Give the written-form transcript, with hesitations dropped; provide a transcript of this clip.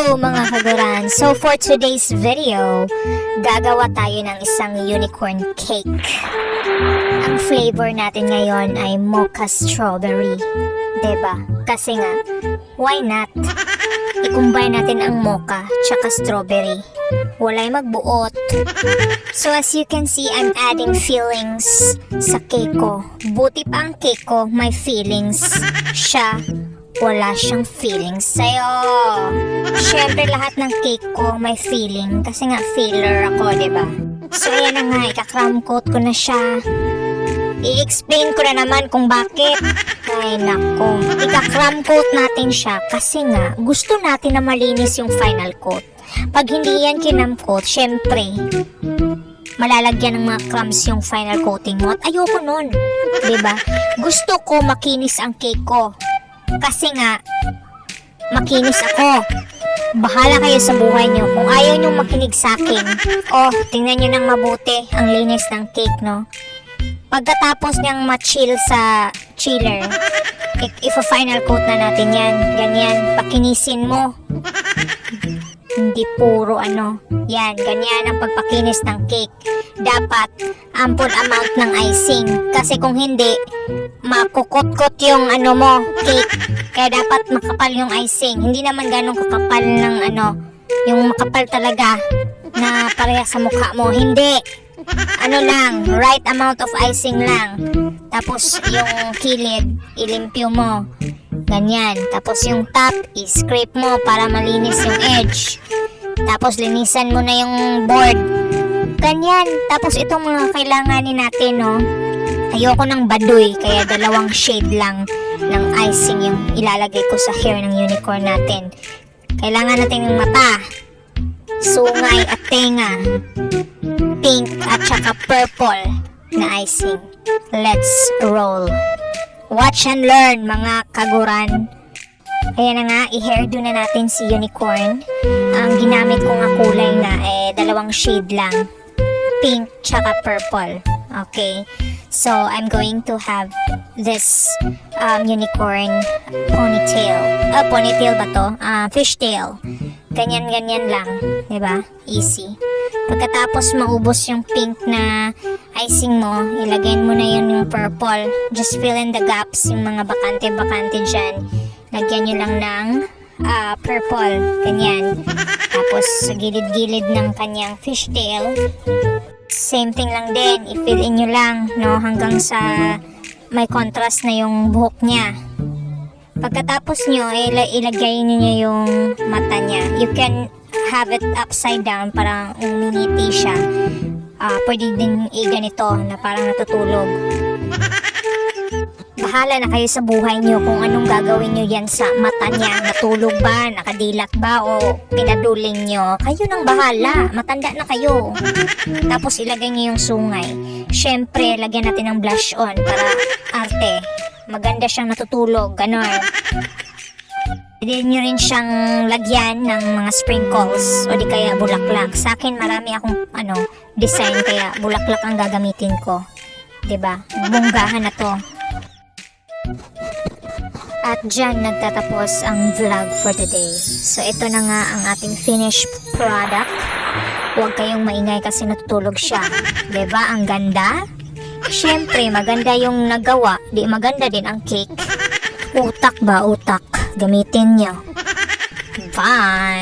Hello mga kaguran! So for today's video, gagawa tayo ng isang unicorn cake. Ang flavor natin ngayon ay mocha strawberry. Diba? Kasi nga, why not? I-combine natin ang mocha tsaka strawberry. Walay magbuot. So as you can see, I'm adding fillings sa cake ko. Buti pa ang cake ko, may fillings. Siya, wala siyang feelings sa'yo. Siyempre lahat ng cake ko may feeling kasi nga filler ako, diba? So ayan na nga, ika-crumb coat ko na siya. I-explain ko na naman kung bakit. Ay nako, ika-crumb coat natin siya kasi nga gusto natin na malinis yung final coat. Pag hindi yan kinamcoat, syempre malalagyan ng mga crumbs yung final coating mo at ayoko nun, diba? Gusto ko makinis ang cake ko. Kasi nga, makinis ako. Bahala kayo sa buhay nyo. Kung ayaw nyo makinig sa akin, tingnan nyo nang mabuti ang linis ng cake, no? Pagkatapos niyang ma-chill sa chiller, if-final coat na natin yan. Ganyan, pakinisin mo. Hindi puro yan, ganyan ang pagpakinis ng cake. Dapat ample amount ng icing. Kasi kung hindi, makukot-kot yung mo, cake. Kaya dapat makapal yung icing. Hindi naman ganong kakapal ng yung makapal talaga na pareha sa mukha mo. Hindi. Lang, right amount of icing lang. Tapos yung kilid, ilimpyo mo. Ganyan. Tapos yung top, i-scrape mo para malinis yung edge. Tapos linisan mo na yung board. Ganyan. Tapos itong mga kailanganin natin, no? Ayoko ng baduy, kaya 2 shade lang ng icing yung ilalagay ko sa hair ng unicorn natin. Kailangan natin ng mata, sungay at tenga, pink at saka purple na icing. Let's roll. Watch and learn mga kaguran. Ayan na nga, i-hairdo na natin si unicorn. Ang ginamit ko nga kulay na 2 shade lang. Pink tsaka purple. Okay. So, I'm going to have this unicorn ponytail. Ponytail ba to? Fishtail. Ganyan-ganyan lang. Diba? Easy. Pagkatapos maubos yung pink na icing mo, ilagay mo na yun yung purple. Just fill in the gaps, yung mga bakante-bakante dyan. Lagyan nyo lang ng purple. Ganyan. Tapos sa gilid-gilid ng kanyang fishtail, same thing lang din. I-fill in nyo lang, no? Hanggang sa may contrast na yung buhok niya. Pagkatapos nyo, ilagay niyo yung mata niya. You can have it upside down, parang umingiti siya. Pwede din ganito na parang natutulog. Bahala na kayo sa buhay nyo kung anong gagawin nyo yan sa mata niya. Natulog ba, nakadilat ba, o pinaduling nyo. Kayo nang bahala, matanda na kayo. Tapos ilagay nyo yung sungay. Syempre, lagyan natin ng blush on para arte. Maganda siyang natutulog, ganon. Pwede nyo rin siyang lagyan ng mga sprinkles o di kaya bulaklak. Sa akin marami akong design kaya bulaklak ang gagamitin ko. 'Di ba? Bonggahan na 'to. At dyan nagtatapos ang vlog for today. So ito na nga ang ating finished product. Huwag kayong maingay kasi natutulog siya. 'Di ba? Ang ganda. Siyempre maganda yung nagawa, di maganda din ang cake. Utak ba? Utak. Gamitin nyo. Bye!